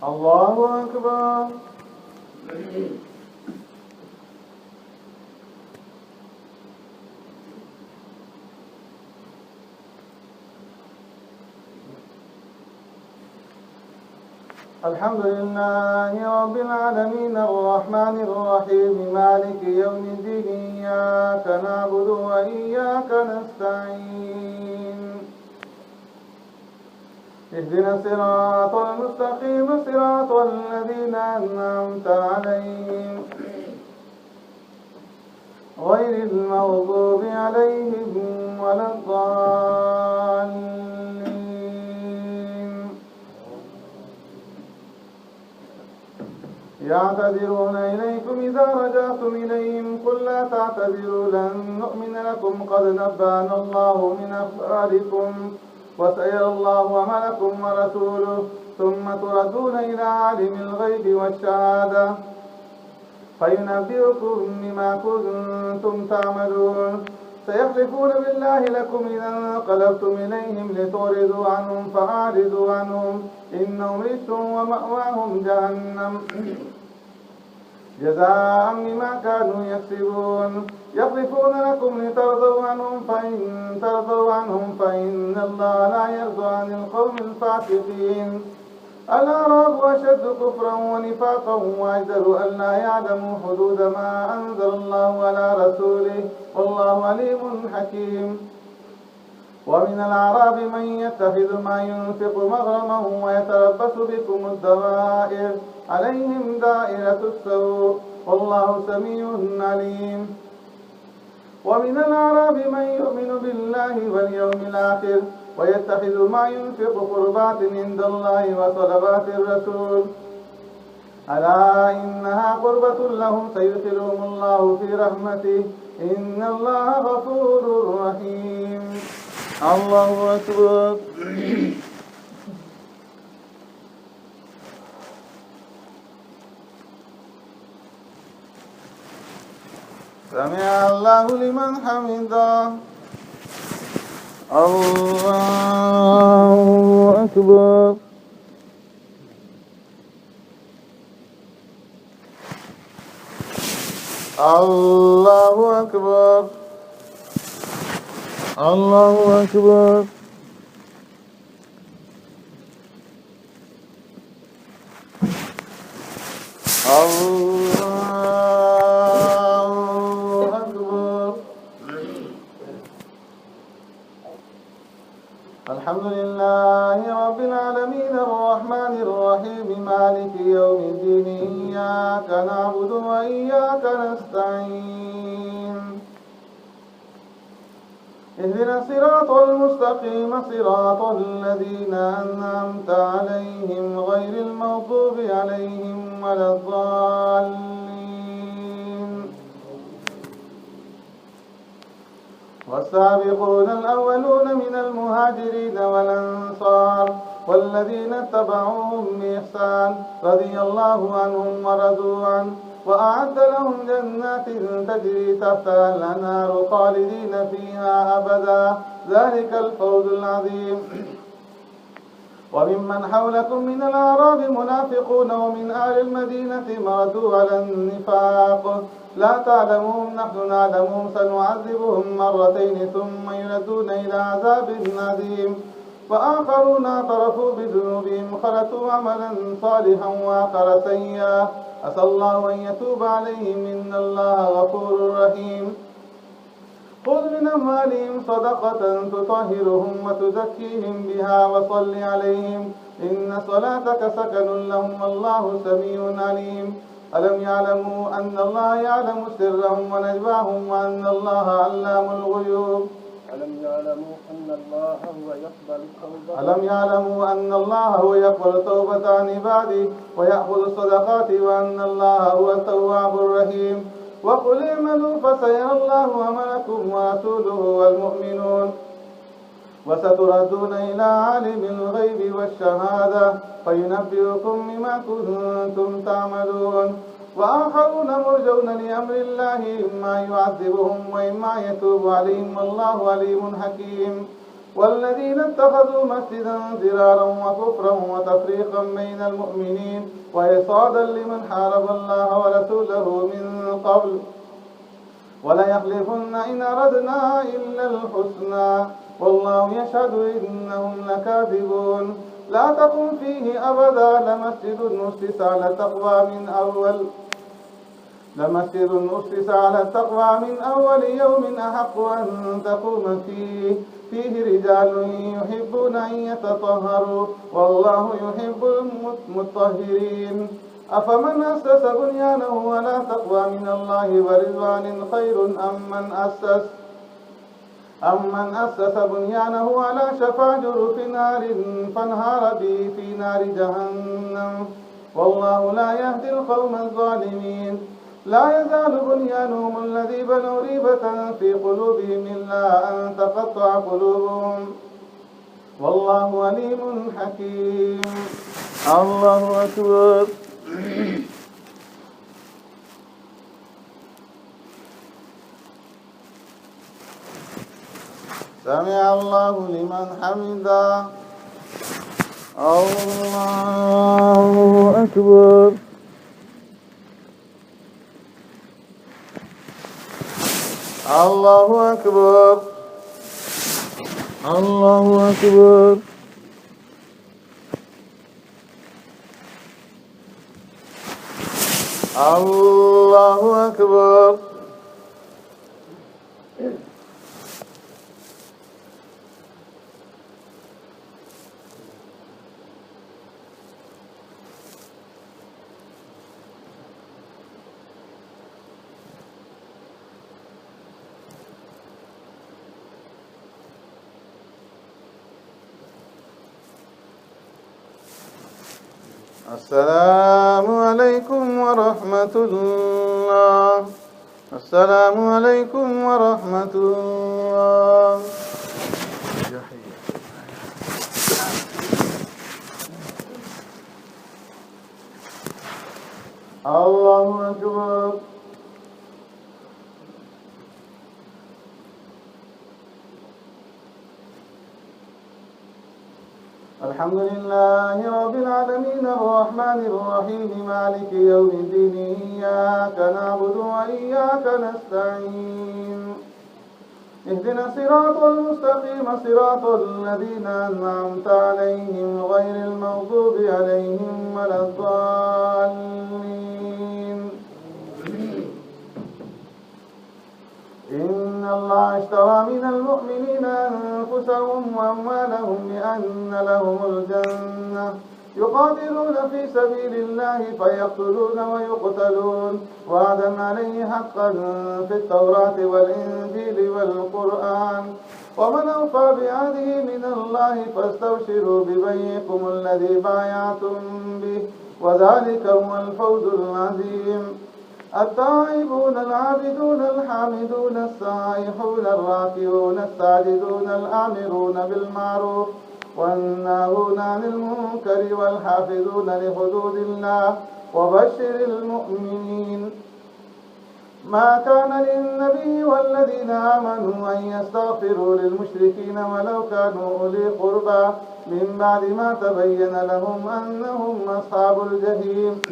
الله أكبر. الحمد لله رب العالمين الرحمن الرحيم مالك يوم الدين إياك نعبد وإياك نستعين اهدنا الصراط المستقيم صراط الذين أنعمت عليهم غير المغضوب عليهم ولا الضالين. يعتذرون إليكم إذا رجعتم إليهم قل لا تعتذروا لن نؤمن لكم قد نبأنا الله من أخباركم وسيرى الله عملكم ورسوله ثم تردون إلى عالم الغيب والشهادة فينبئكم بما كنتم تعملون. سيحلفون بالله لكم إذا انقلبتم إليهم لتعرضوا عنهم فأعرضوا عنهم إنهم رجس ومأواهم جهنم جزاء بما كانوا يكسبون. يحلفون لكم لترضوا عنهم فإن ترضوا عنهم فإن الله لا يرضى عن القوم الفاسقين. الأعراب أشد كفرا ونفاقا وأجدر أن لا يعلموا حدود ما أنزل الله على رسوله والله عليم حكيم. ومن الأعراب من يتخذ ما ينفق مغرما ويتربص بكم الدوائر عليهم دائرة السوء والله سميع عليم. ومن الأعراب من يؤمن بالله واليوم الآخر ويتخذ ما ينفق قربات عند الله وصلوات الرسول ألا إنها قربة لهم سيدخلهم الله في رحمته إن الله غفور رحيم. الله أكبر. سمع الله لمن حمده. الله أكبر. الله أكبر. الله أكبر. الحمد لله رب العالمين الرحمن الرحيم مالك يوم الدين إياك نعبد وإياك نستعين اهدنا الصراط المستقيم صراط الذين أنعمت عليهم غير المغضوب عليهم ولا الضالين. والسابقون الأولون من المهاجرين والأنصار والذين اتبعوهم بإحسان رضي الله عنهم ورضوا عنه وأعد لهم جنات تجري تحتها الأنهار خالدين فيها أبدا ذلك الفوز العظيم. وممن حولكم من الأعراب منافقون ومن أهل المدينة مردوا على النفاق لا تعلمهم نحن نعلمهم سنعذبهم مرتين ثم يردون إلى عذاب عظيم. وآخرون اعترفوا بذنوبهم خلطوا عملا صالحا وآخر سيئا عسى الله أن يتوب عليهم إن الله غفور رحيم. خذ من أموالهم صدقة تطهرهم وتزكيهم بها وصل عليهم إن صلاتك سكن لهم والله سميع عليم. ألم يعلموا أن الله يعلم سرهم ونجواهم وأن الله علام الغيوب. ألم يعلموا أن الله هو يقبل توبة عن عباده ويأخذ الصدقات وأن الله هو التواب الرحيم. وقل اعملوا فسيرى الله عملكم ورسوله والمؤمنون وستردون إلى عالم الغيب والشهادة فينبئكم بما كنتم تعملون. وآخرون مرجون لأمر الله إما يعذبهم وإما يتوب عليهم والله عليم حكيم. والذين اتخذوا مسجدا ضرارا وكفرا وتفريقا بين المؤمنين وإصادا لمن حارب الله ورسوله من قبل وليحلفن إن أردنا إلا الحسنى والله يشهد إنهم لكاذبون لا تقم فيه أبدا لمسجد أسس على التقوى من أول يوم أحق أن تقوم فيه رجال يحبون أن يتطهروا والله يحب المطهرين أفمن أسس بنيانه على تقوى من الله ورضوان خير أم من أسس بنيانه على شفا جرف نار فانهار به في نار جهنم والله لا يهدي القوم الظالمين لا يزال بنيانهم الذي بنوا ريبة في قلوبهم إلا أن تقطع قلوبهم والله عليم حكيم. الله أكبر. سمع الله لمن حمده. الله أكبر. الله أكبر. الله أكبر. الله أكبر. السلام عليكم ورحمة الله. السلام عليكم ورحمة الله. الله أكبر. الحمد لله رب العالمين الرحمن الرحيم مالك يوم الدين إياك نعبد وإياك نستعين اهدنا الصراط المستقيم صراط الذين أنعمت عليهم غير المغضوب عليهم ولا الضالين. إن الله اشترى من المؤمنين أنفسهم وأموالهم بأن لهم الجنة يقاتلون في سبيل الله فيقتلون ويقتلون وعدا عليه حقا في التوراة والإنجيل والقرآن ومن أوفى بعهده من الله فاستبشروا ببيعكم الذي بايعتم به وذلك هو الفوز العظيم. التائبون العابدون الحامدون السائحون الراكعون الساجدون الآمرون بالمعروف والناهون عن المنكر والحافظون لحدود الله وبشر المؤمنين. ما كان للنبي والذين آمنوا أن يستغفروا للمشركين ولو كانوا أولي قربى من بعد ما تبين لهم أنهم أصحاب الجحيم.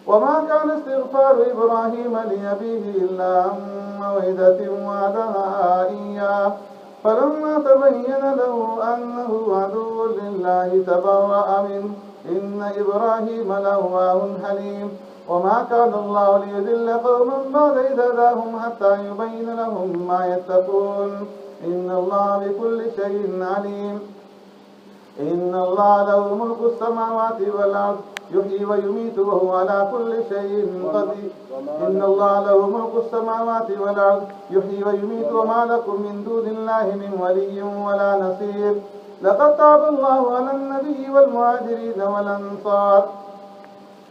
وما كان استغفار إبراهيم لأبيه إلا عن موعدة وعدها إياه فلما تبين له أنه عدو لله تبرأ منه إن إبراهيم لأواه حليم. وما كان الله ليضل قوما بعد إذ هداهم حتى يبين لهم ما يتقون إن الله بكل شيء عليم. إن الله له ملك السماوات والأرض يحيي ويميت وهو على كل شيء قدير. إن الله له ملك السماوات والأرض يحيي ويميت وما لكم من دون الله من ولي ولا نصير. لقد تاب الله على النبي والمهاجرين والأنصار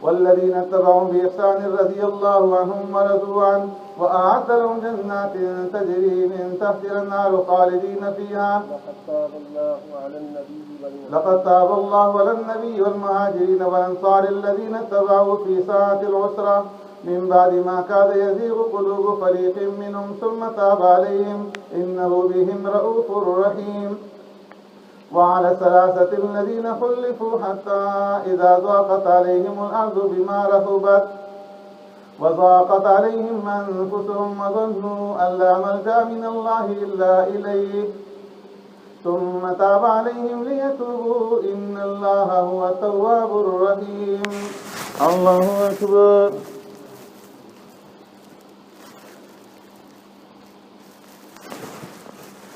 والذين اتبعوا بإحسان رضي الله عنهم ورضوا عنه وأعد لهم جنات تجري من تحتها النار خالدين فيها. لقد تاب الله على النبي والمهاجرين والأنصار الذين اتبعوا في ساعة العسرة من بعد ما كاد يزيغ قلوب فريق منهم ثم تاب عليهم إنه بهم رؤوف رحيم. وعلى الثلاثة الذين خلفوا حتى إذا ضاقت عليهم الأرض بما رحبت وضاقت عليهم أنفسهم وظنوا أن لا ملجأ من الله إلا إليه ثم تاب عليهم ليتوبوا إن الله هو التواب الرحيم. الله أكبر.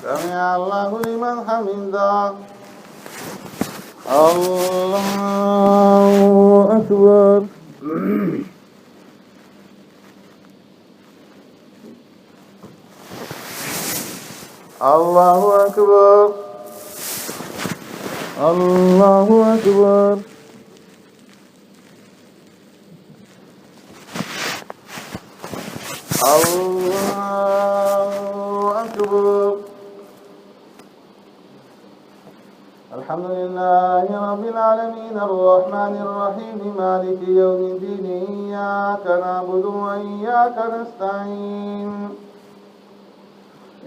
سمع الله لمن حمده. الله أكبر. الله أكبر. الله أكبر. الله أكبر. الحمد لله رب العالمين الرحمن الرحيم مالك يوم الدين إياك نعبد وإياك نستعين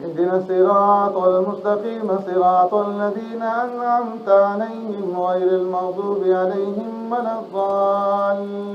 اهدنا الصراط المستقيم صراط الذين أنعمت عليهم غير المغضوب عليهم ولا الضالين.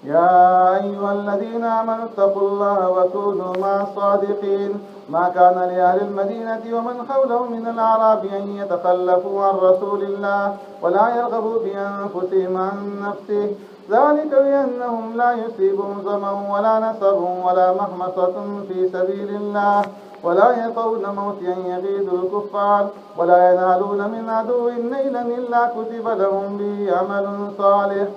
يا أيها الذين آمنوا اتقوا الله وكونوا مع الصادقين. ما كان لأهل المدينة ومن حولهم من الأعراب أن يتخلفوا عن رسول الله ولا يرغبوا بأنفسهم عن نفسه ذلك بأنهم لا يصيبهم ظمأ ولا نصب ولا مخمصة في سبيل الله ولا يطؤون موطئا يغيظ الكفار ولا ينالون من عدو نيلا إلا كتب لهم به عمل صالح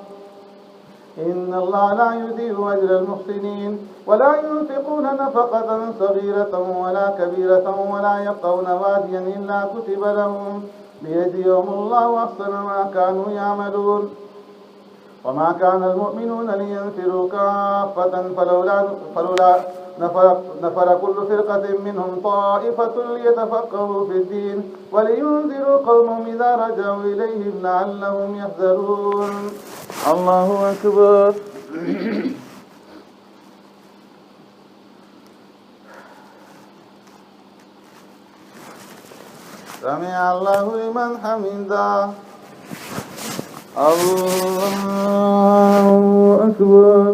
إن الله لا يضيع أجر المحسنين. ولا ينفقون نفقة صغيرة ولا كبيرة ولا يقطعون واديا إلا كتب لهم ليجزيهم الله أحسن ما كانوا يعملون. وما كان المؤمنون لينفروا كافة فلولا نفر كل فرقة منهم طائفة ليتفقهوا في الدين ولينذروا قومهم إذا رجعوا إليهم لعلهم يحذرون. الله أكبر. سمع الله لمن حمده. الله أكبر.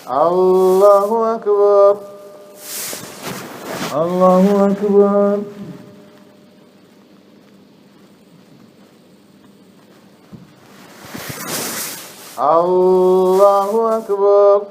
الله أكبر. الله أكبر. الله أكبر.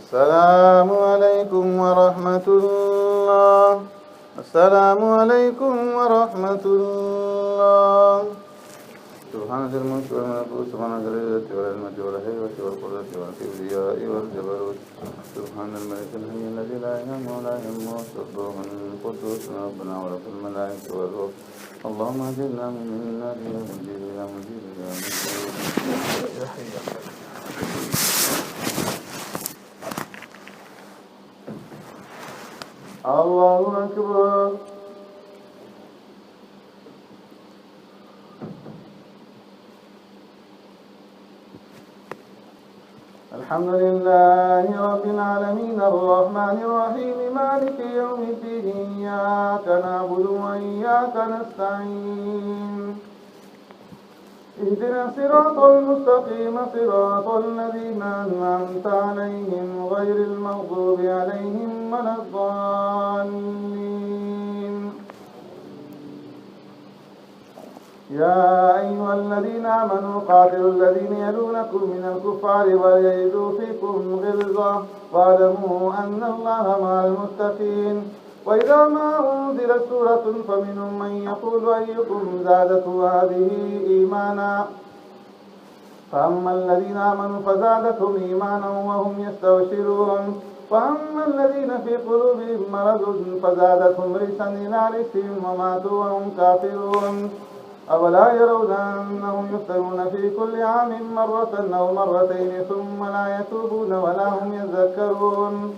السلام عليكم ورحمة الله. السلام عليكم ورحمة الله. سبحان ذي الملك والملكوت سبحان ذي العزة والعظمة والهيبة والقدرة والكبرياء والجبروت سبحان الملك الحي الذي لا ينام ولا يموت الروح القدوس ربنا ورب الملائكة والروح. اللهم اجعلنا من النار يا مجيد يا مجيد يا مجيد يا حي يا قيوم. الله أكبر. الحمد لله رب العالمين الرحمن الرحيم مالك يوم الدين إياك نعبد وإياك نستعين اهدنا الصراط المستقيم صراط الذين أنعمت عليهم غير المغضوب عليهم ولا الضالين. يا أيها الذين آمنوا قاتلوا الذين يلونكم من الكفار وليجدوا فيكم غلظة واعلموا أن الله مع المتقين. وإذا ما أنزلت سورة فمنهم من يقول أيكم زادته هذه إيمانا فأما الذين آمنوا فزادتهم إيمانا وهم يستبشرون وأما الذين في قلوبهم مرض فزادتهم رجسا إلى رجسهم وماتوا وهم كافرون أولا يرون أنهم يفتنون في كل عام مرة أو مرتين ثم لا يتوبون ولا هم يذكرون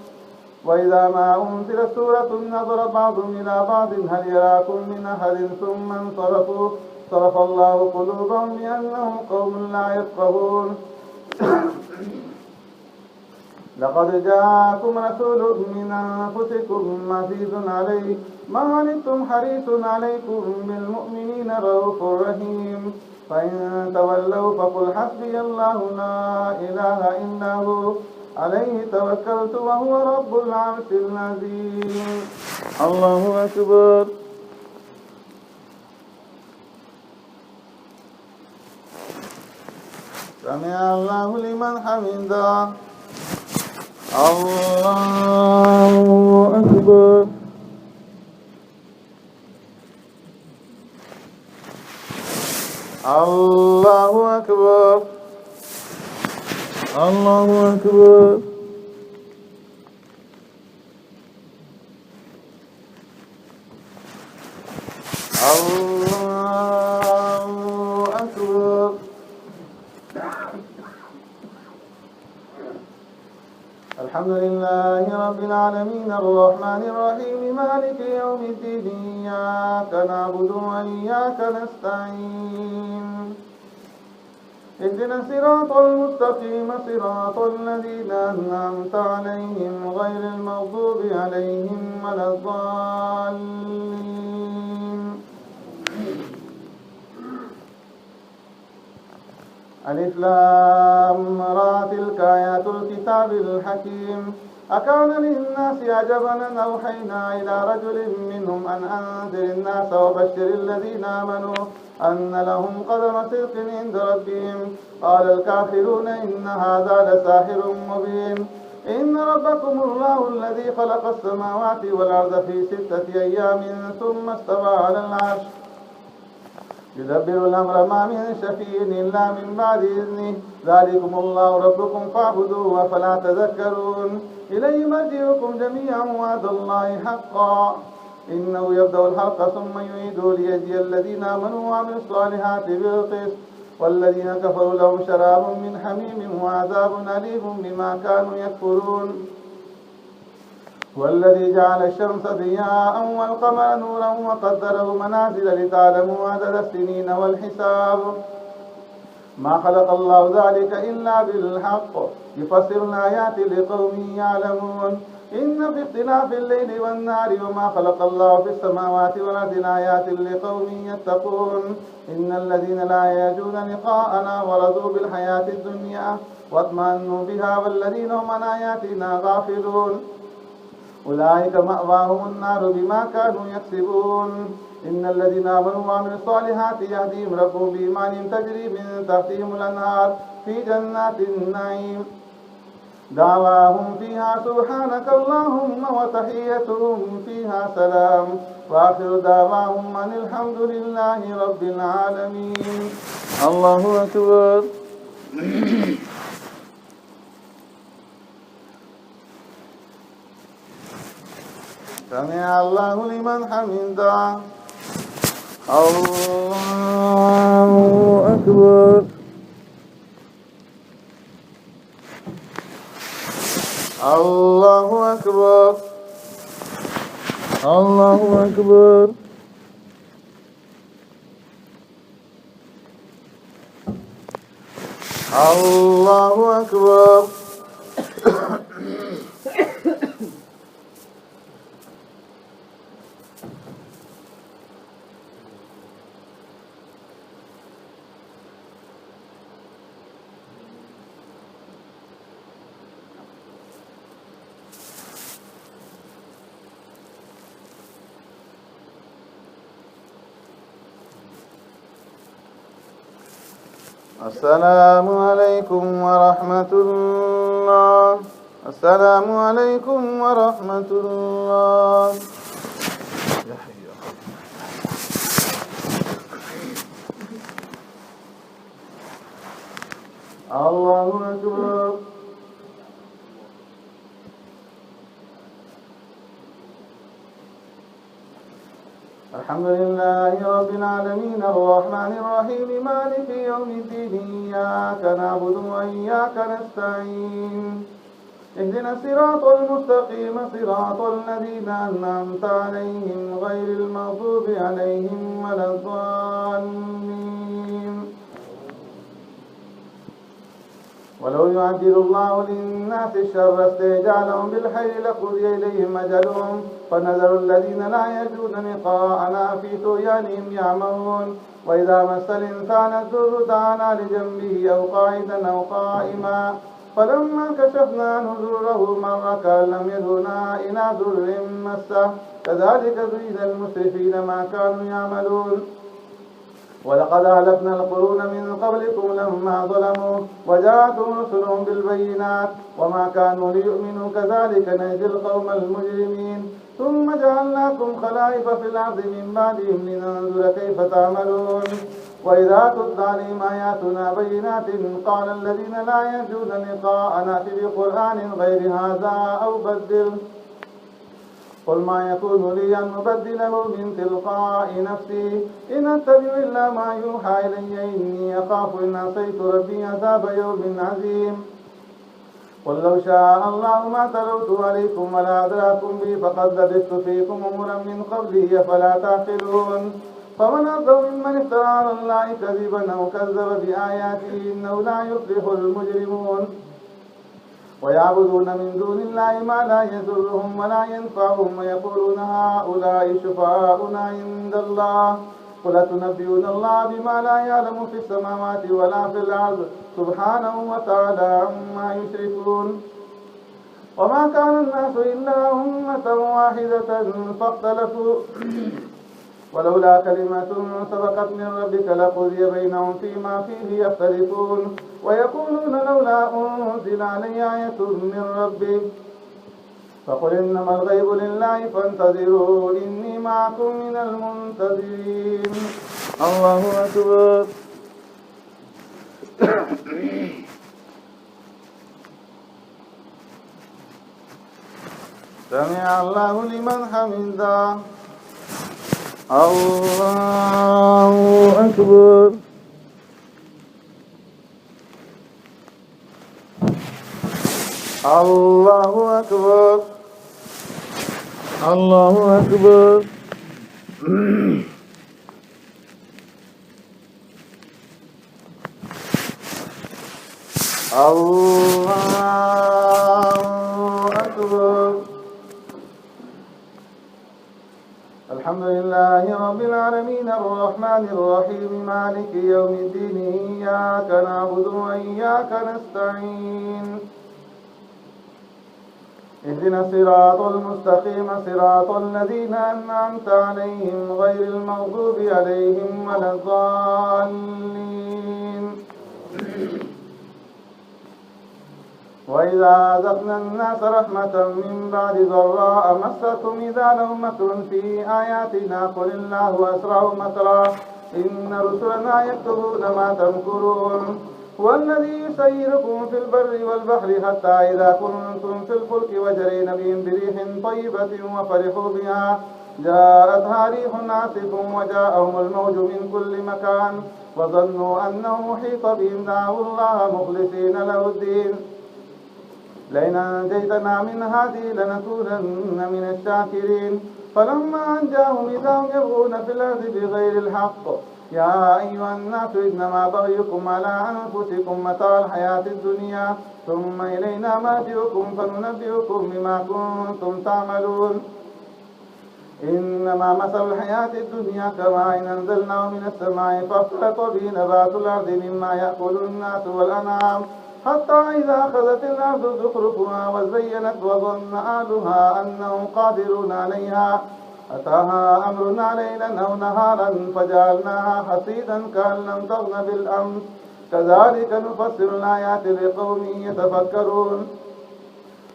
وإذا ما أنزلت سورة نظر بعضهم إلى بعض هل يراكم من أحد ثم انصرفوا صرف الله قلوبهم بأنهم قوم لا يفقهون لقد جاءكم رسول من أنفسكم عزيز عليه ما عنتم حريص عليكم بالمؤمنين رؤوف رحيم فإن تولوا فقل حسبي الله لا إله إلا هو عليه توكلت وهو رب العرش العظيم. الله أكبر. سمع الله لمن حمده. الله أكبر. الله أكبر. الله أكبر. الله أكبر. الحمد لله رب العالمين الرحمن الرحيم مالك يوم الدين إياك نعبد وإياك نستعين اهدنا الصراط المستقيم صراط الذين أنعمت عليهم غير المغضوب عليهم ولا الضالين. ألف لام را تلك آيات الكتاب الحكيم أكان للناس عجبا أن أوحينا إلى رجل منهم أن أنذر الناس وبشر الذين آمنوا أن لهم قدم صدق عند ربهم قال الكافرون إن هذا لساحر مبين إن ربكم الله الذي خلق السماوات والأرض في 6 أيام ثم استوى على العرش يدبر الأمر ما من شفيع إلا من بعد إذنه ذلكم الله ربكم فاعبدوه أفلا تذكرون إليه مرجعكم جميعا وعد الله حقا إنه يبدأ الخلق ثم يعيده ليجزي الذين آمنوا وعملوا الصالحات بالقسط والذين كفروا لهم شراب من حميم وعذاب أليم بما كانوا يكفرون والذي جعل الشمس ضياء والقمر نورا وقدره منازل لتعلموا عدد السنين والحساب ما خلق الله ذلك إلا بالحق يفسر الآيات لقوم يعلمون إن في اختلاف الليل والنهار وما خلق الله في السماوات والأرض لآيات لقوم يتقون إن الذين لا يرجون لقاءنا ورضوا بالحياة الدنيا واطمأنوا بها والذين هم عن آياتنا غافلون أولئك مأواهم النار بما كانوا يكسبون إن الذين آمنوا وعملوا الصالحات يهديهم ربهم بإيمانهم تجري من تحتهم الأنهار في جنات النعيم دعواهم فيها سبحانك اللهم وتحيتهم فيها سلام وآخر دعواهم أن الحمد لله رب العالمين. الله أكبر. سمع الله لمن حمده. الله أكبر. الله أكبر. الله أكبر. الله أكبر. السلام عليكم ورحمة الله. السلام عليكم ورحمة الله. الله أكبر. الحمد لله رب العالمين الرحمن الرحيم مالك يوم الدين إياك نعبد وإياك نستعين اهدنا الصراط المستقيم صراط الذين أنعمت عليهم غير المغضوب عليهم ولا الضالين. ولو يعجل الله للناس الشر استعجالهم بالخير لقضي إليهم أجلهم فنذر الذين لا يرجون لقاءنا في طغيانهم يعمهون. وإذا مس الإنسان الضر دعانا لجنبه أو قاعدا أو قائما فلما كشفنا عنه ضره مر كأن لم يدعنا إلى ضر مسه كذلك زين المسرفين ما كانوا يعملون. ولقد أهلكنا القرون من قبلكم لما ظلموا وجاءتهم رسلهم بالبينات وما كانوا ليؤمنوا كذلك نجزي القوم المجرمين. ثم جعلناكم خلائف في الأرض من بعدهم لننظر كيف تعملون. وإذا تتلى عليهم آياتنا بينات قال الذين لا يرجون لقاءنا ائت بقرآن غير هذا أو بدله قل ما يكون لي أن أبدله من تلقاء نفسي إن أتبع إلا ما يوحى إلي إني أخاف إن عصيت ربي عذاب يوم عظيم. قل لو شاء الله ما تلوت عليكم ولا أدراكم به فقد لبثت فيكم أمرا من قبله أفلا تعقلون. فمن أظلم ممن افترى على الله كذبا أو كذب بآياته إنه لا يفلح المجرمون. ويعبدون من دون الله ما لا يضرهم ولا ينفعهم ويقولون هؤلاء شفعاؤنا عند الله قل أتنبئون الله بما لا يعلم في السماوات ولا في الأرض سبحانه وتعالى عما يشركون. وما كان الناس إلا أمة واحدة فاختلفوا ولولا كلمة سبقت من ربك لقضي بينهم فيما فيه يختلفون. ويقولون لولا أنزل علي آية من ربي فقل إنما الغيب لله فانتظروا إني معكم من المنتظرين. الله أكبر. سمع الله لمن حمده. الله أكبر. الله أكبر. الله أكبر. الله أكبر. الحمد لله رب العالمين الرحمن الرحيم مالك يوم الدين إياك نعبد وإياك نستعين اهدنا الصراط المستقيم صراط الذين أنعمت عليهم غير المغضوب عليهم ولا الضالين. وإذا أذقنا الناس رحمة من بعد ضراء مستهم إذا لهم مكر في آياتنا قل الله أسرع مكرا إن رسلنا يكتبون ما تمكرون. هو الذي يسيركم في البر والبحر حتى إذا كنتم في الفلك وجرين بهم بريح طيبة وفرحوا بها جاءتها ريح عاصف وجاءهم الموج من كل مكان وظنوا أنه محيط بهم دعوا الله مخلصين له الدين لئن أنجيتنا من هذه لنكونن من الشاكرين. فلما أنجاهم إذا هم يبغون في الأرض بغير الحق يا أيها الناس إنما بغيكم على أنفسكم متاع الحياة الدنيا ثم إلينا مرجعكم فننبئكم بما كنتم تعملون. إنما مثل الحياة الدنيا كماء أنزلناه من السماء فاختلط به نبات الأرض مما يأكل الناس والأنعام حتى إذا أخذت الأرض زخرفها وزينت وظن أهلها أنهم قادرون عليها أتاها أمرنا ليلا أو نهارا فجعلناها حصيدا كأن لم تغن بالأمس كذلك نفسر الآيات لقوم يتفكرون.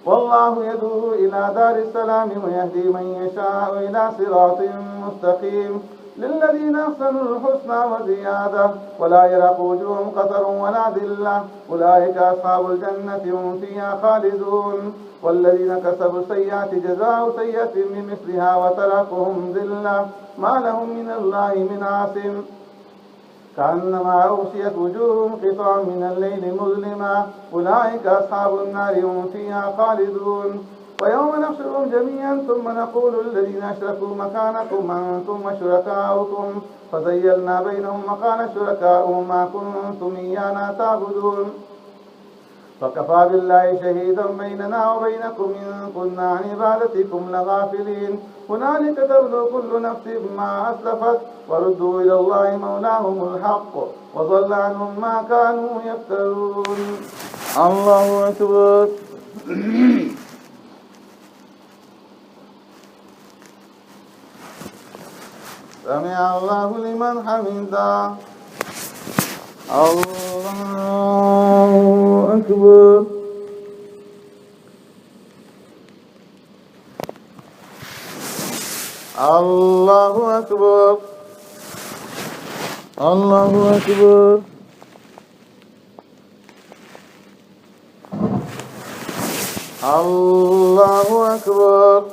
والله يدعو إلى دار السلام ويهدي من يشاء إلى صراط مستقيم. للذين أحسنوا الحسنى وزيادة ولا يرهق وجوههم قتر ولا ذلة أولئك أصحاب الجنة هم فيها خالدون والذين كسبوا السيئات جزاء سيئة بمثلها وترهقهم ذلة ما لهم من الله من عاصم كأنما أغشيت وجوههم قطعا من الليل مظلما أولئك أصحاب النار هم فيها خالدون ويوم نحشرهم جميعا ثم نقول الذين أشركوا مكانكم أنتم وشركاؤكم فزيلنا بينهم مكان شركاؤهم ما كنتم إيانا تعبدون فكفى بالله شهيدا بيننا وبينكم إن كنا عن عبادتكم لغافلين هنالك تبلو كل نفس ما أسلفت وردوا إلى الله مولاهم الحق وضل عنهم ما كانوا يفترون. الله أكبر. سمع الله لمن حمده. الله أكبر. الله أكبر. الله أكبر. الله أكبر.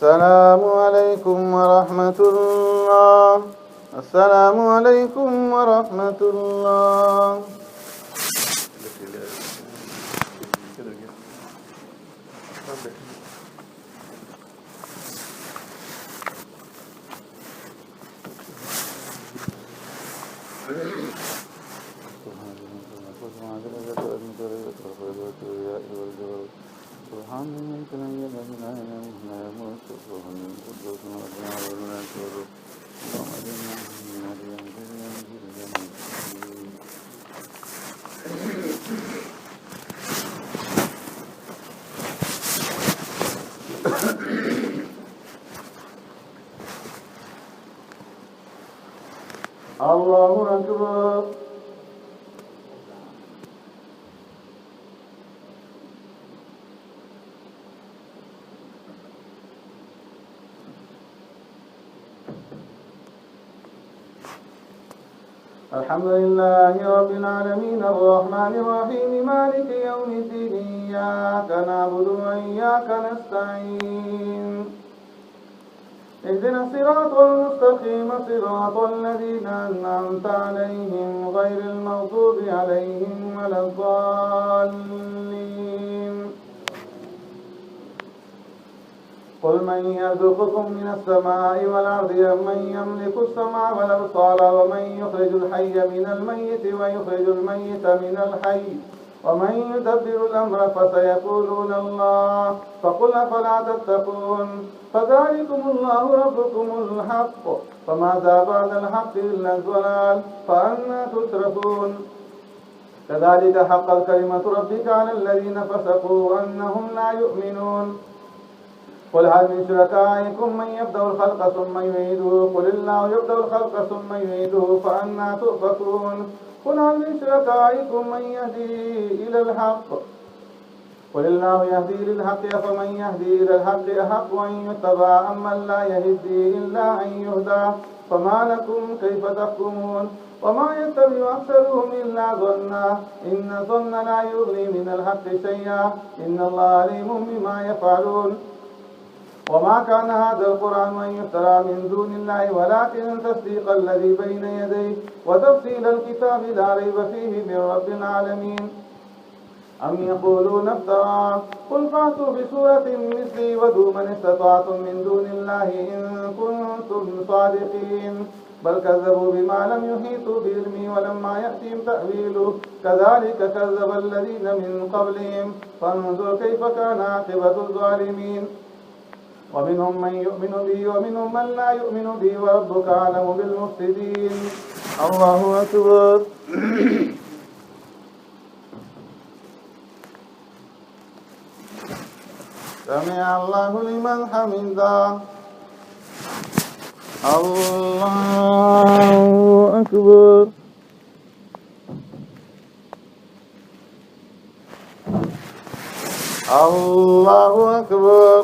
السلام عليكم ورحمة الله. السلام عليكم ورحمة الله. الله أكبر. الحمد لله رب العالمين الرحمن الرحيم مالك يوم الدين إياك نعبد وإياك نستعين اهدنا الصراط المستقيم صراط الذين أنعمت عليهم غير المغضوب عليهم ولا الضالين. قل من يرزقكم من السماء والأرض من يملك السمع والأبصار ومن يخرج الحي من الميت ويخرج الميت من الحي ومن يدبر الأمر فسيقولون الله فقل أفلا تتقون فذلكم الله ربكم الحق فماذا بعد الحق إلا الضلال فأنى تصرفون كذلك حقت كلمة ربك على الذين فسقوا أنهم لا يؤمنون قل هل من شركائكم من يبدأ الخلق ثم يعيده قل الله يبدأ الخلق ثم يعيده فأنى تؤفكون قل هل من شركائكم من يهدي إلى الحق قل الله يهدي للحق فمن يهدي إلى الحق أحق أن يتبع أمن لا يهدي إلا أن يهدى فما لكم كيف تحكمون وما يتبع أكثرهم إلا ظنا إن الظن لا يغني من الحق شيئا إن الله عليم بما يفعلون وما كان هذا القرآن أن يفترى من دون الله ولكن تصديق الذي بين يديه وتفصيل الكتاب لا ريب فيه من رب العالمين أم يقولون افترى قل فأتوا بسورة مثله وادعوا من استطعتم من دون الله إن كنتم صادقين بل كذبوا بما لم يحيطوا بعلمه ولما يأتهم تأويله كذلك كذب الذين من قبلهم فانظر كيف كان عاقبة الظالمين ومنهم من يؤمن به ومنهم من لا يؤمن به وربك أعلم بالمفسدين. الله أكبر. سمع الله لمن حمده. الله أكبر. الله أكبر.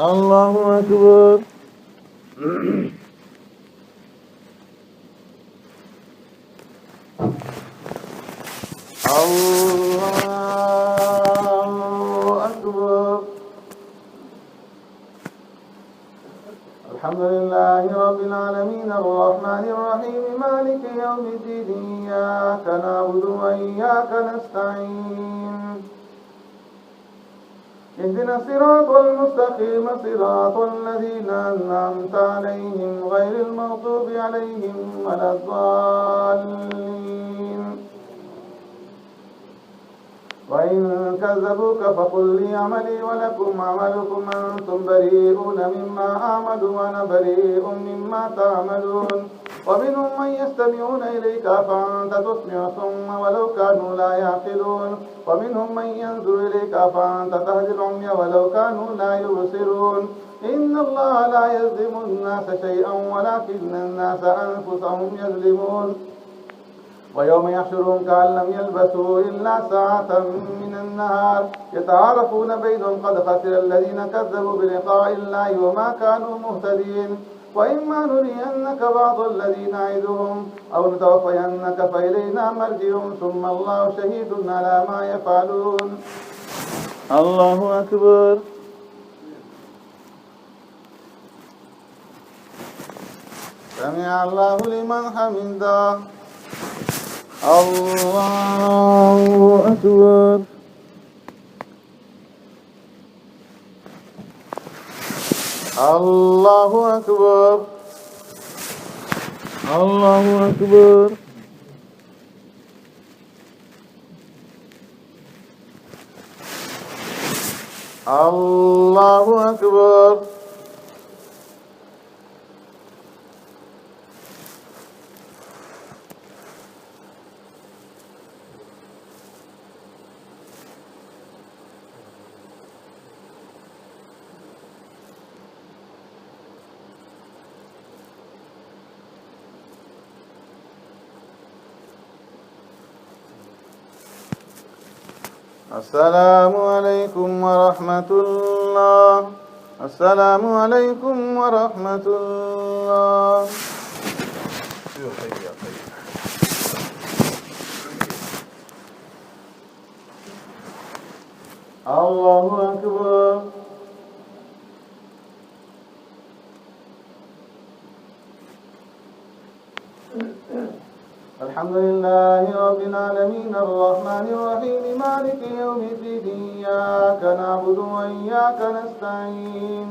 الله أكبر. الله أكبر. الحمد لله رب العالمين الرحمن الرحيم مالك يوم الدين إياك نعبد وإياك نستعين اهدنا الصراط المستقيم صراط الذين أنعمت عليهم غير المغضوب عليهم ولا الضالين. وإن كذبوك فقل لي عملي ولكم عملكم أنتم بريئون مما أعمل وأنا بريء مما تعملون. ومنهم من يستمعون إليك فأنت تسمع الصم ولو كانوا لا يعقلون. ومنهم من ينظر إليك فأنت تهدي العمي ولو كانوا لا يبصرون. إن الله لا يظلم الناس شيئا ولكن الناس أنفسهم يظلمون. ويوم يحشرهم كأن لم يلبثوا إلا ساعة من النهار يتعارفون بينهم قد خسر الذين كذبوا بلقاء الله وما كانوا مهتدين. وإما نرينك بعض الذين نعدهم أو نتوفينك فإلينا مرجعهم ثم الله شهيد على ما يفعلون. الله أكبر. سمع الله لمن حمده. الله أكبر. الله أكبر. الله أكبر. الله أكبر. السلام عليكم ورحمة الله. السلام عليكم ورحمة الله. الله أكبر. الحمد لله رب العالمين الرحمن الرحيم مالك يوم الدين إياك نعبد وإياك نستعين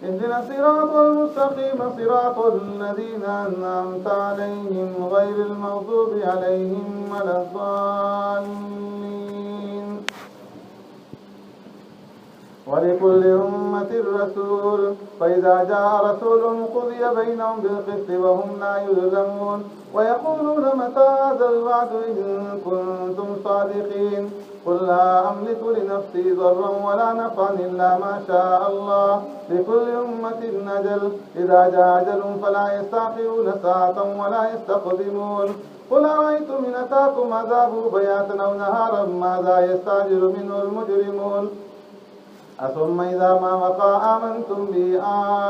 اهدنا الصراط المستقيم صراط الذين أنعمت عليهم غير المغضوب عليهم ولا الضالين. ولكل أمة رسول فإذا جاء رسول قضي بينهم بالقسط وهم لا يظلمون. ويقولون متى هذا الوعد إن كنتم صادقين. قل لا أملك لنفسي ضرا ولا نفعا إلا ما شاء الله لكل أمة أجل إذا جاء أجل فلا يستأخرون ساعة ولا يستقدمون. قل أرأيتم إن أتاكم عذابه بياتا أو نهارا ماذا يستعجل منه المجرمون. ثم إذا ما وقع آمنتم به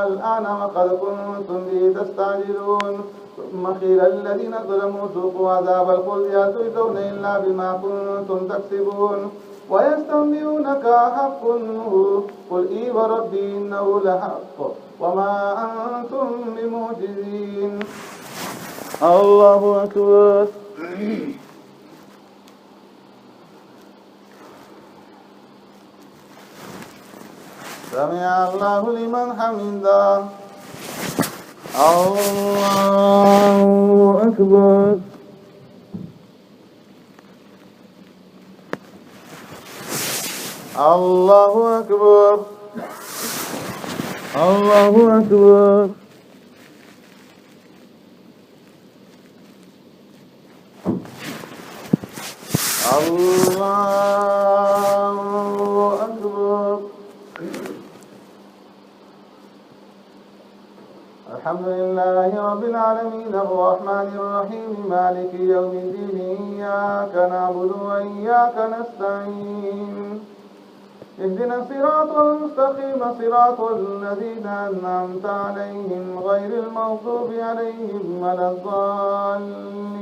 الآن وقد كنتم به تستعجلون. ثم قيل للذين ظلموا ذوقوا عذاب الخلد هل تجزون إلا بما كنتم تكسبون. ويستنبئونك أحق هو قل إي وربي إنه لحق وما أنتم بمعجزين. الله أكبر. سمع الله لمن حمده. الله أكبر. الله أكبر. الله أكبر. الله أكبر. الحمد لله رب العالمين الرحمن الرحيم مالك يوم الدين إياك نعبد وإياك نستعين اهدنا الصراط المستقيم صراط الذين أنعمت عليهم غير المغضوب عليهم ولا الضالين.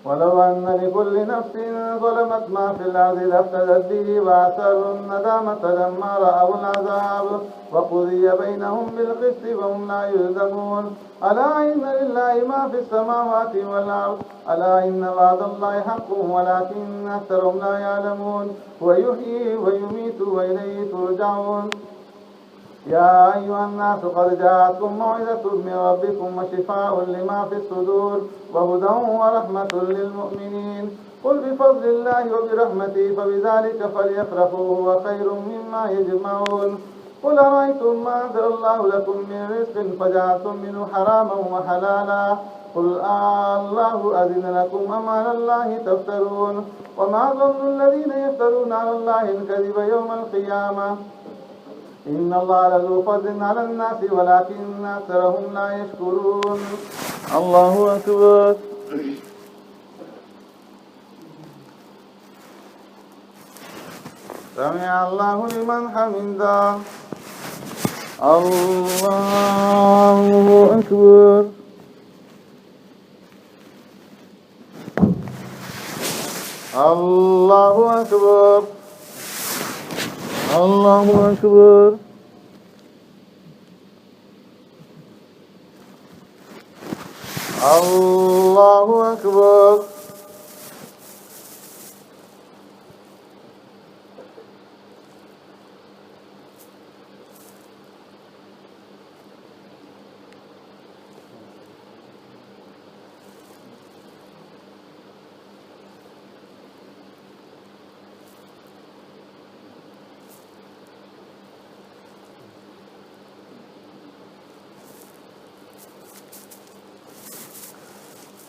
ولو أن لكل نفس ظلمت ما في الأرض لافتدت به وأسروا الندامة لما رأوا العذاب وقضي بينهم بالقسط وهم لا يظلمون. ألا إن لله ما في السماوات والأرض ألا إن وعد الله حق ولكن أكثرهم لا يعلمون. ويحيي ويميت وإليه ترجعون. يا أيها الناس قد جاءتكم موعظة من ربكم وشفاء لما في الصدور وهدى ورحمة للمؤمنين. قل بفضل الله وبرحمته فبذلك فليفرحوا هو خير مما يجمعون. قل أرأيتم ما أنزل الله لكم من رزق فجعلتم منه حراما وحلالا قل الله أذن لكم أم على الله تفترون. وما ظن الذين يفترون على الله الكذب يوم القيامة إن الله لذو فضل على الناس ولكن أكثرهم لا يشكرون. الله أكبر. سمع الله لمن حمده. الله أكبر. الله أكبر. الله أكبر. الله أكبر.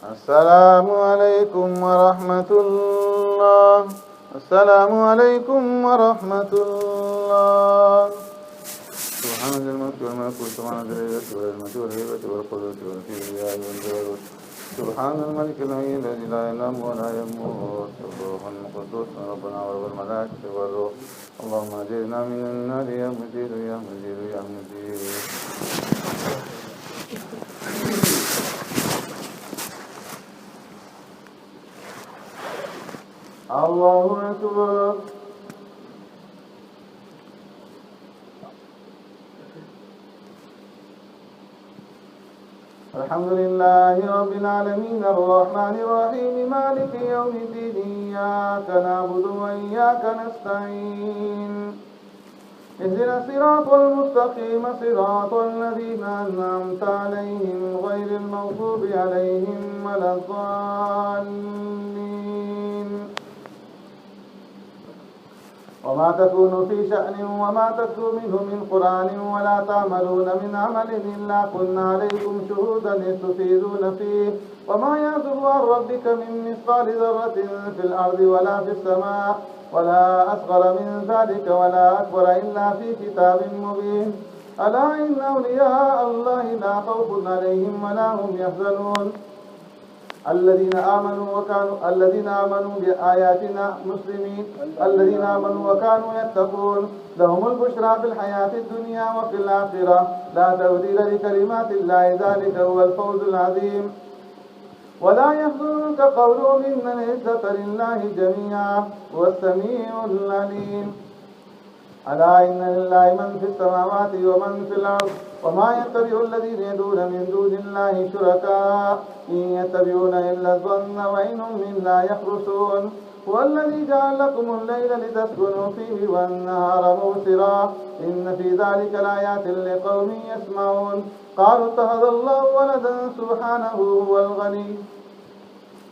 السلام عليكم ورحمة الله. السلام عليكم ورحمة الله. سبحان ذي الملك والملكوت سبحان ذي العزة والعظمة والهيبة والقدرة والكبرياء والجبروت سبحان الملك الحي الذي لا ينام ولا يموت الروح القدوس ربنا ورب الملائكة والروح. اللهم أجرنا من النار يا مجيد يا مجيد يا مجيد. الله أكبر. الحمد لله رب العالمين الرحمن الرحيم مالك يوم الدين إياك نعبد وإياك نستعين اهدنا الصراط المستقيم صراط الذين أنعمت عليهم غير المغضوب عليهم ولا الضالين. وما تكون في شأن وما تتلو منه من قرآن ولا تعملون من عمل إلا كنا عليكم شهودا إذ تفيضون فيه وما يعزب عن ربك من مثقال ذرة في الأرض ولا في السماء ولا أصغر من ذلك ولا أكبر إلا في كتاب مبين. ألا إن أولياء الله لا خوف عليهم ولا هم يحزنون. الذين آمنوا بآياتنا مسلمين الذين آمنوا وكانوا يتقون لهم البشرى في الحياة الدنيا وفي الآخرة لا تبديل لكلمات الله ذلك هو الفوز العظيم. ولا يحزنك قولهم إن العزة لله جميعا هو السميع العليم. ألا إن لله من في السماوات ومن في الأرض وما يتبع الذين يدعون من دون الله شركاء إن يتبعون إلا الظن وإن هم إلا يخرصون. هو الذي جعل لكم الليل لتسكنوا فيه والنهار مبصرا إن في ذلك لآيات لقوم يسمعون. قالوا اتخذ الله ولدا سبحانه هو الغني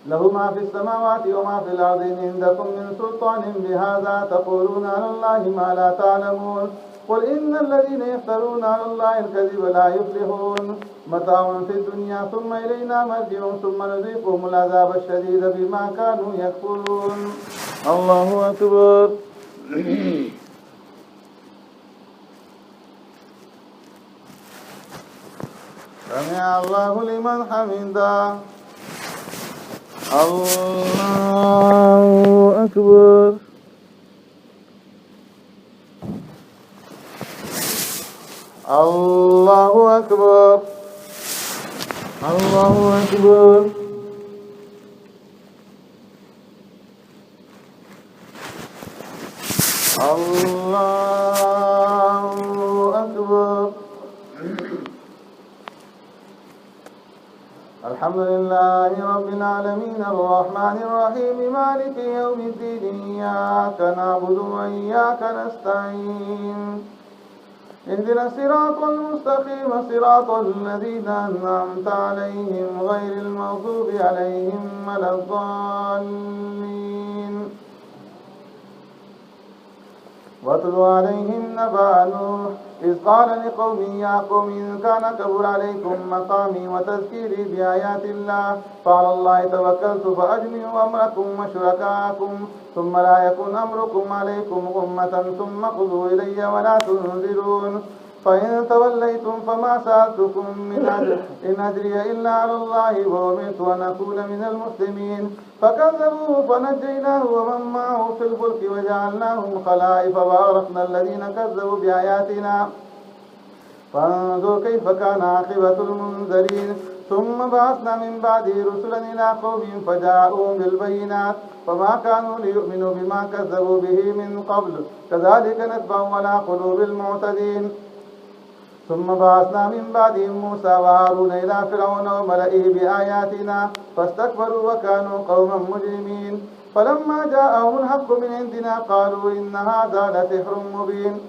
له ما في السماوات وما في الأرض إن عندكم من سلطان بهذا تقولون على الله ما لا تعلمون قل إن الذين يفترون على الله الكذب لا يفلحون متاع في الدنيا ثم إلينا مرجعهم ثم نذيقهم العذاب الشديد بما كانوا يكفرون. الله أكبر. سمع الله لمن حمده. الله أكبر. الله أكبر. الله أكبر. الله أكبر. الحمد لله رب العالمين الرحمن الرحيم مالك يوم الدين إياك نعبد وإياك نستعين اهدنا الصراط المستقيم صراط الذين أنعمت عليهم غير المغضوب عليهم ولا الضالين. واتل عليهم نبأ نوح إذ قال لقومه يا قوم إن كان كبر عليكم مقامي وتذكيري بآيات الله فعلى الله توكلت فأجمعوا أمركم وشركاءكم ثم لا يكن أمركم عليكم غمة ثم قضوا إلي ولا تنذرون فإن توليتم فما سألتكم من أجر إن أجري إلا على الله وأمرت أن أكون من المسلمين فكذبوه فنجيناه ومن معه في الفلك وجعلناهم خلائف وأغرقنا الذين كذبوا بآياتنا فانظر كيف كان عاقبة المنذرين ثم بعثنا من بعده رسلا إلى قومهم فجاءوهم بالبينات فما كانوا ليؤمنوا بما كذبوا به من قبل كذلك نتبع على قلوب المعتدين ثم بعثنا من بعدهم موسى وهارون إلى فرعون وملئه بآياتنا فاستكبروا وكانوا قوما مجرمين فلما جاءهم الحق من عندنا قالوا إن هذا لسحر مبين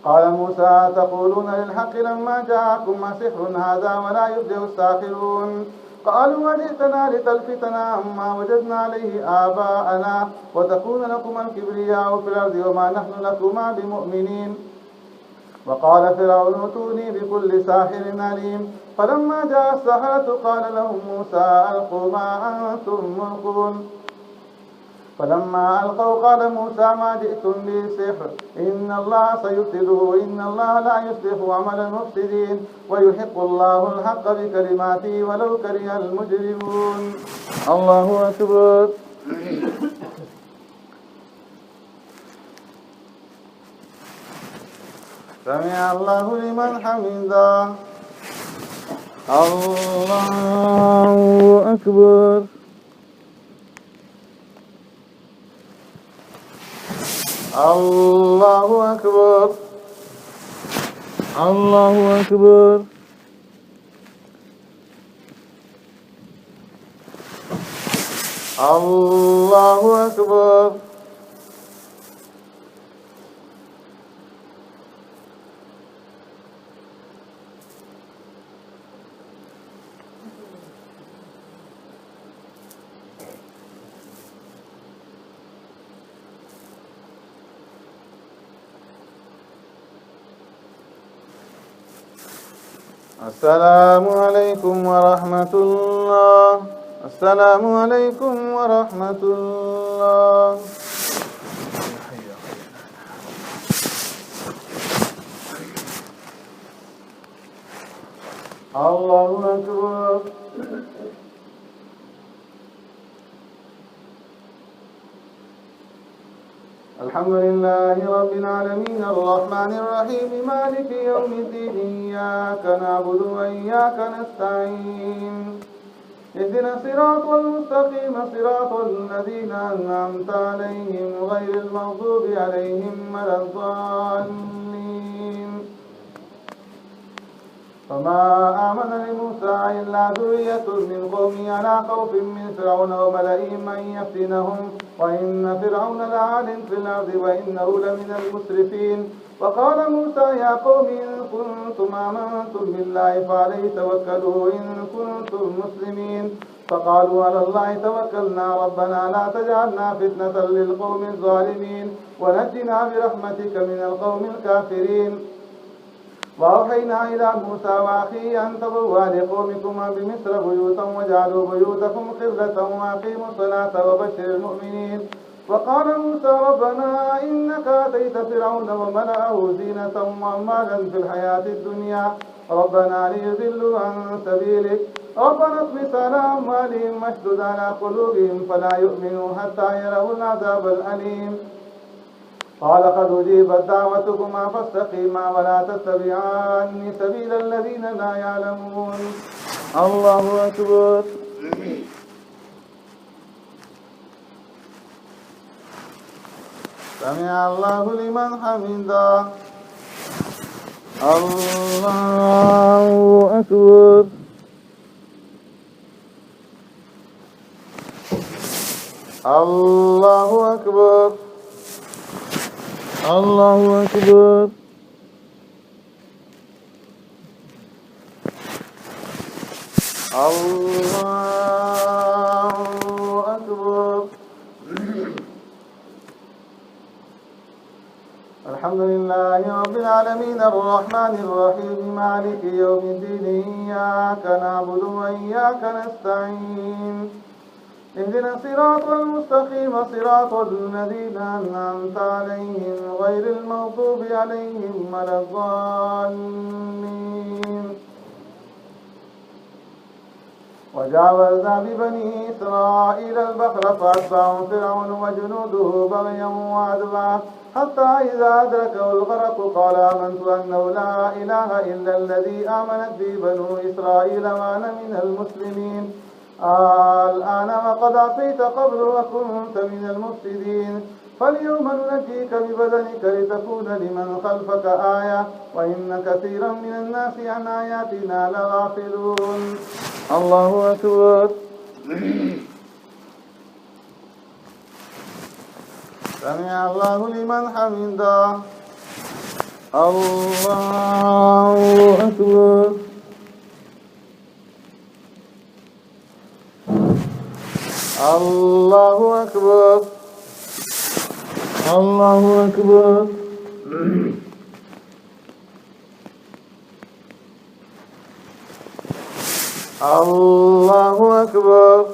قال موسى تقولون للحق لما جاءكم سحر هذا ولا يفلح الساحرون قالوا وجئتنا لتلفتنا عما وجدنا عليه آباءنا وتكون لكما الكبرياء في الأرض وما نحن لكما بمؤمنين وقال فرعون ائتوني بكل ساحر عليم فلما جاء السحرة قال لهم موسى ألقوا ما أنتم ملقون فلما ألقوا قال موسى ما جئتم به سحر إن الله سيفسده إن الله لا يصلح عمل المفسدين ويحق الله الحق بكلماته ولو كره المجرمون. الله أكبر. سمع الله لمن حمده. الله أكبر. الله أكبر. الله أكبر. الله أكبر. السلام عليكم ورحمة الله. السلام عليكم ورحمة الله. الله أكبر. الحمد لله رب العالمين الرحمن الرحيم مالك يوم الدين إياك نعبد وإياك نستعين اهدنا الصراط المستقيم صراط الذين أنعمت عليهم غير المغضوب عليهم ولا الضالين فما آمن لموسى إلا ذرية من قومه على خوف من فرعون وملئهم أن يفتنهم وإن فرعون لعال في الأرض وإنه لمن المسرفين وقال موسى يا قوم إن كنتم آمنتم بالله فعليه توكلوا إن كنتم مسلمين فقالوا على الله توكلنا ربنا لا تجعلنا فتنة للقوم الظالمين ونجنا برحمتك من القوم الكافرين. وأوحينا إلى موسى وأخيه أن تبوأ لقومكما بمصر بيوتا واجعلوا بيوتكم قبلة وأقيموا الصلاة وبشر المؤمنين. وقال موسى ربنا إنك آتيت فرعون وملأه زينة وأموالا في الحياة الدنيا ربنا ليضلوا عن سبيلك ربنا اطمس على أموالهم واشدد على قلوبهم فلا يؤمنوا حتى يروا العذاب الأليم. قال قد أجيبت دعوتكما فاستقيما ولا تتبعان سبيل الذين لا يعلمون. الله أكبر. سمع الله لمن حمده. الله أكبر. الله أكبر. الله أكبر. الله أكبر. الحمد لله رب العالمين الرحمن الرحيم مالك يوم الدين إياك نعبد وإياك نستعين اهدنا الصراط المستقيم صراط الذين أنعمت عليهم غير المغضوب عليهم ولا الضالين. وجاوزنا ببني إسرائيل البحر فأتبعهم فرعون وجنوده بغيا وعدوا حتى إذا أدركه الغرق قال آمنت أنه لا إله إلا الذي آمنت به بنو إسرائيل وأنا من المسلمين. الآن وقد عصيت قبل وكنت من المفسدين فاليوم ننجيك ببدنك لتكون لمن خلفك آية وإن كثيرا من الناس عن آياتنا لغافلون. الله أكبر. سمع الله لمن حمده. الله أكبر. الله أكبر. الله أكبر. الله أكبر.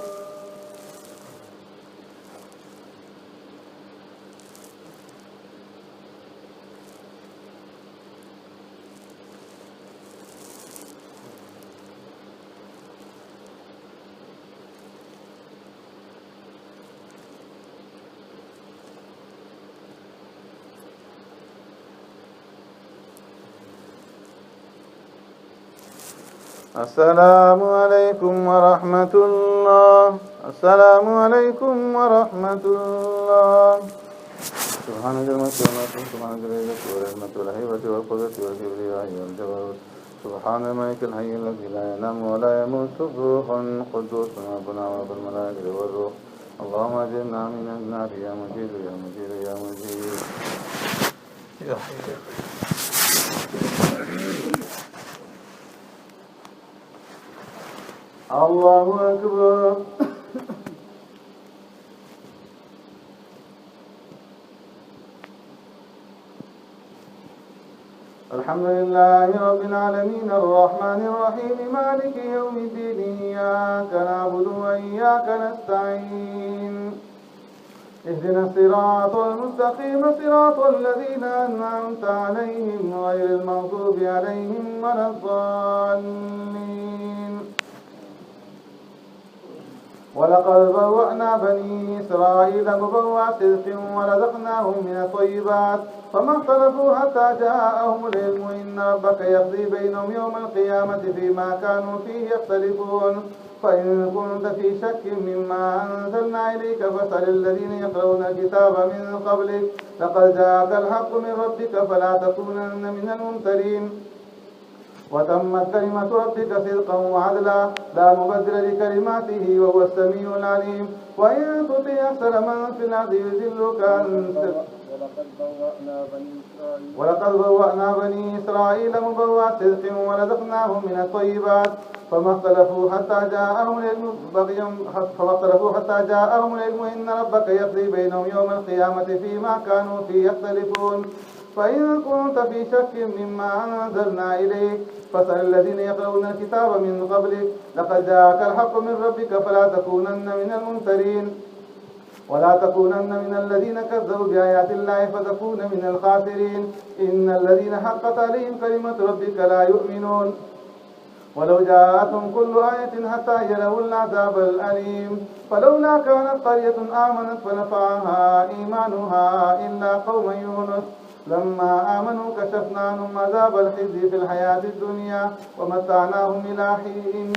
السلام عليكم ورحمة الله. السلام عليكم ورحمة الله. سبحانك المسلمات سبحانك العزة والرحمة والهيبة والقدرة والكبرياء والجبروت سبحان الملك الحي الذي لا ينام ولا يموت الروح القدوس ربنا ورب الملائكة والروح. اللهم أجرنا من النار يا مجيد يا مجيد يا مجيد يا حي. الله أكبر. الحمد لله رب العالمين الرحمن الرحيم مالك يوم الدين إياك نعبد وإياك نستعين اهدنا الصراط المستقيم صراط الذين أنعمت عليهم غير المغضوب عليهم ولا الضالين. ولقد بوأنا بني إسرائيل مبوأ صدق ورزقناهم من الطيبات فما اختلفوا حتى جاءهم العلم إن ربك يقضي بينهم يوم القيامة فيما كانوا فيه يختلفون. فإن كنت في شك مما أنزلنا إليك فاسأل الذين يقرؤون الكتاب من قبلك لقد جاءك الحق من ربك فلا تكونن من الممترين. وتمت كلمة ربك صدقا وعدلا لا مبدل لكلماته وهو السميع العليم. وإن تطع أكثر من في الأرض يضلوك عن ولقد بوأنا بني إسرائيل مبوأ صدق ورزقناهم من الطيبات فما اختلفوا حتى جاءهم العلم إن ربك يقضي بينهم يوم القيامة فيما كانوا فيه يختلفون فإن كنت في شك مما أنزلنا إليك فاسأل الذين يقرؤون الكتاب من قبلك لقد جاءك الحق من ربك فلا تكونن من الممترين ولا تكونن من الذين كذبوا بآيات الله فتكون من الخاسرين إن الذين حقت عليهم كلمة ربك لا يؤمنون ولو جاءتهم كل آية حتى يروا العذاب الأليم فلولا كانت قرية آمنت فنفعها إيمانها إلا قوم يونس لما آمنوا كشفنا عنهم عذاب الخزي في الحياة الدنيا ومتعناهم إلى حين.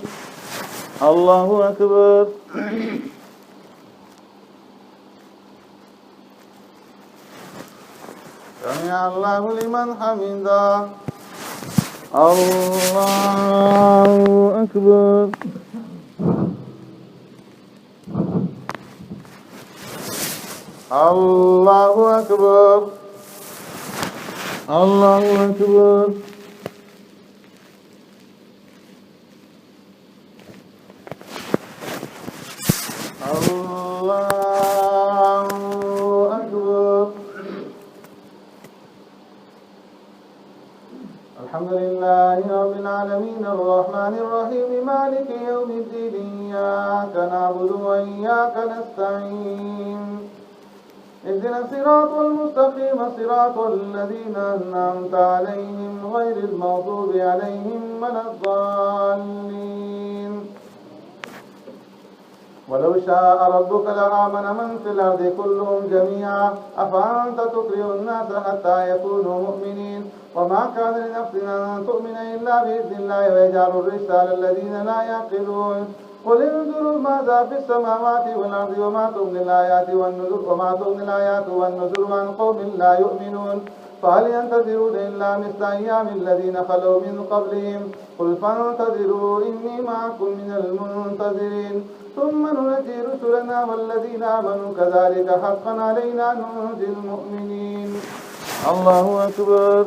الله أكبر. سمع الله لمن حمده. الله أكبر. الله أكبر. الله أكبر. الله أكبر. الحمد لله رب العالمين الرحمن الرحيم مالك يوم الدين إياك نعبد وإياك نستعين اهدنا الصراط المستقيم صراط الذين أنعمت عليهم غير المغضوب عليهم ولا الضالين ولو شاء ربك لآمن من في الأرض كلهم جميعا أفأنت تكره الناس حتى يكونوا مؤمنين وما كان لنفس أن تؤمن إلا بإذن الله ويجعل الرجس على الذين لا يعقلون قل انظروا ماذا في السماوات والأرض وما تغني الآيات والنذر عن قوم لا يؤمنون فهل ينتظرون إلا مثل أيام الذين خلوا من قبلهم قل فانتظروا إني معكم من المنتظرين ثم ننجي رسلنا والذين آمنوا كذلك حقا علينا ننجي المؤمنين. الله أكبر.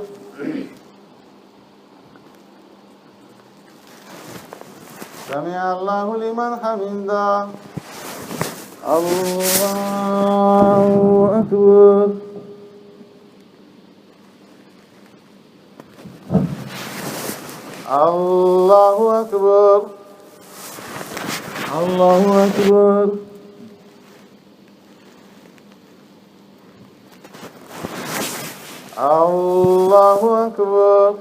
سمع الله لمن حمده. الله أكبر. الله أكبر. الله أكبر. الله أكبر.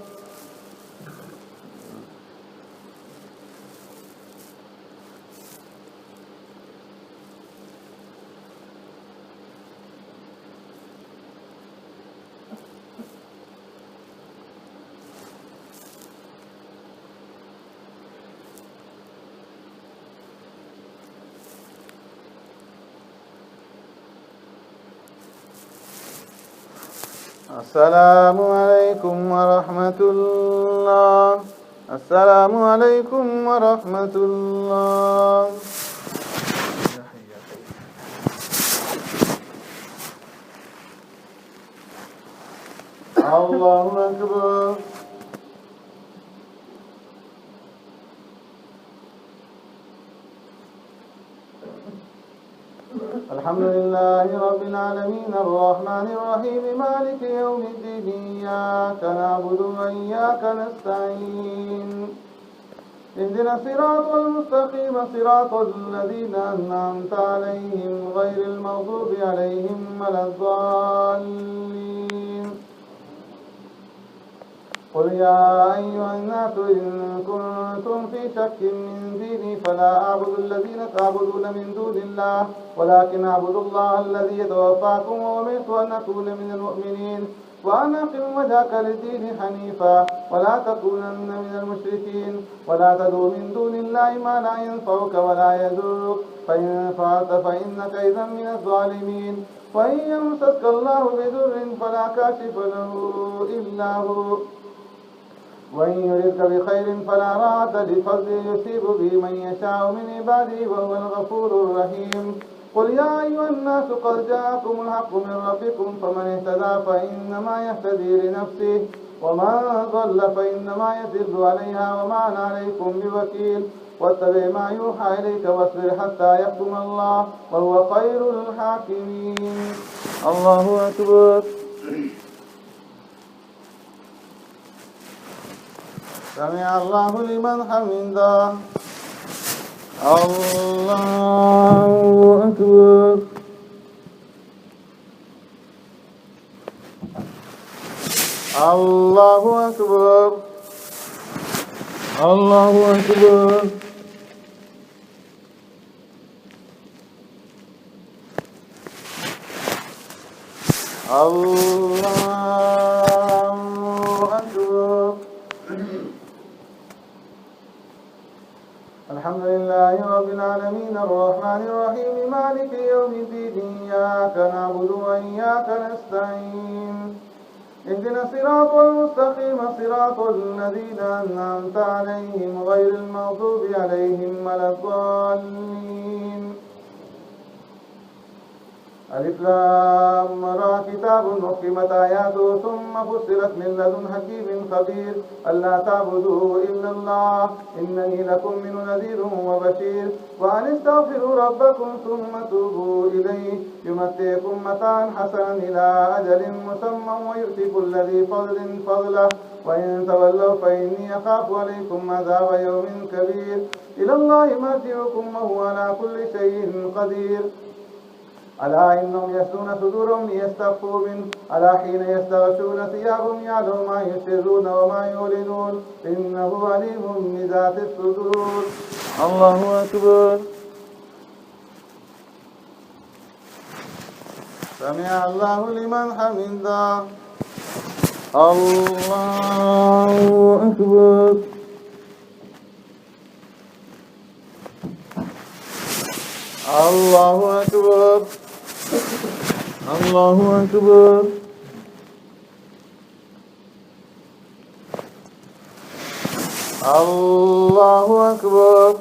السلام عليكم ورحمة الله. السلام عليكم ورحمة الله. الله أكبر. الحمد لله رب العالمين الرحمن الرحيم مالك يوم الدين إياك نعبد وإياك نستعين اهدنا الصراط المستقيم صراط الذين أنعمت عليهم غير المغضوب عليهم ولا الضالين قل يا أيها الناس إن كنتم في شك من ديني فلا أعبد الذين تعبدون من دون الله ولكن أعبد الله الذي يتوفاكم وأمرت أن أكون من المؤمنين وأن أقم وجهك للدين حنيفا ولا تكونن من المشركين ولا تدعو من دون الله ما لا ينفعك ولا يضرك فإن فعلت فإنك إذا من الظالمين وإن يمسسك الله بضر فلا كاشف له إلا هو وإن يردك بخير فلا راد لفضله يصيب به من يشاء من عباده وهو الغفور الرحيم قل يا أيها الناس قد جاءكم الحق من ربكم فمن اهتدى فإنما يهتدي لنفسه ومن ضل فإنما يضل عليها وما أنا عليكم بوكيل واتبع ما يوحى إليك واصبر حتى يحكم الله وهو خير الحاكمين. الله أكبر. سمع الله لمن حمده. الله أكبر. الله أكبر. الله أكبر. الله أكبر. الحمد لله رب العالمين الرحمن الرحيم مالك يوم الدين إياك نعبد وإياك نستعين اهدنا الصراط المستقيم صراط الذين أنعمت عليهم غير المغضوب عليهم ولا الضالين. ألف لام را كتاب أحكمت آياته ثم فصلت من لدن حكيم خبير ألا تعبدوا إلا الله إنني لكم منه نذير وبشير وأن استغفروا ربكم ثم توبوا إليه يمتعكم متاعا حسنا إلى أجل مسمى ويؤتي كل ذي فضل فضله وإن تولوا فإني أخاف عليكم عذاب يوم كبير إلى الله مرجعكم وهو على كل شيء قدير. ألا إنهم يسلون صدورهم ليستخفوا منه ألا حين يستغشون ثيابهم يعلم ما يسرون وما يعلنون إنه عليم بذات الصدور. الله أكبر. سمع الله لمن حمده. الله أكبر. الله أكبر. الله أكبر. الله أكبر.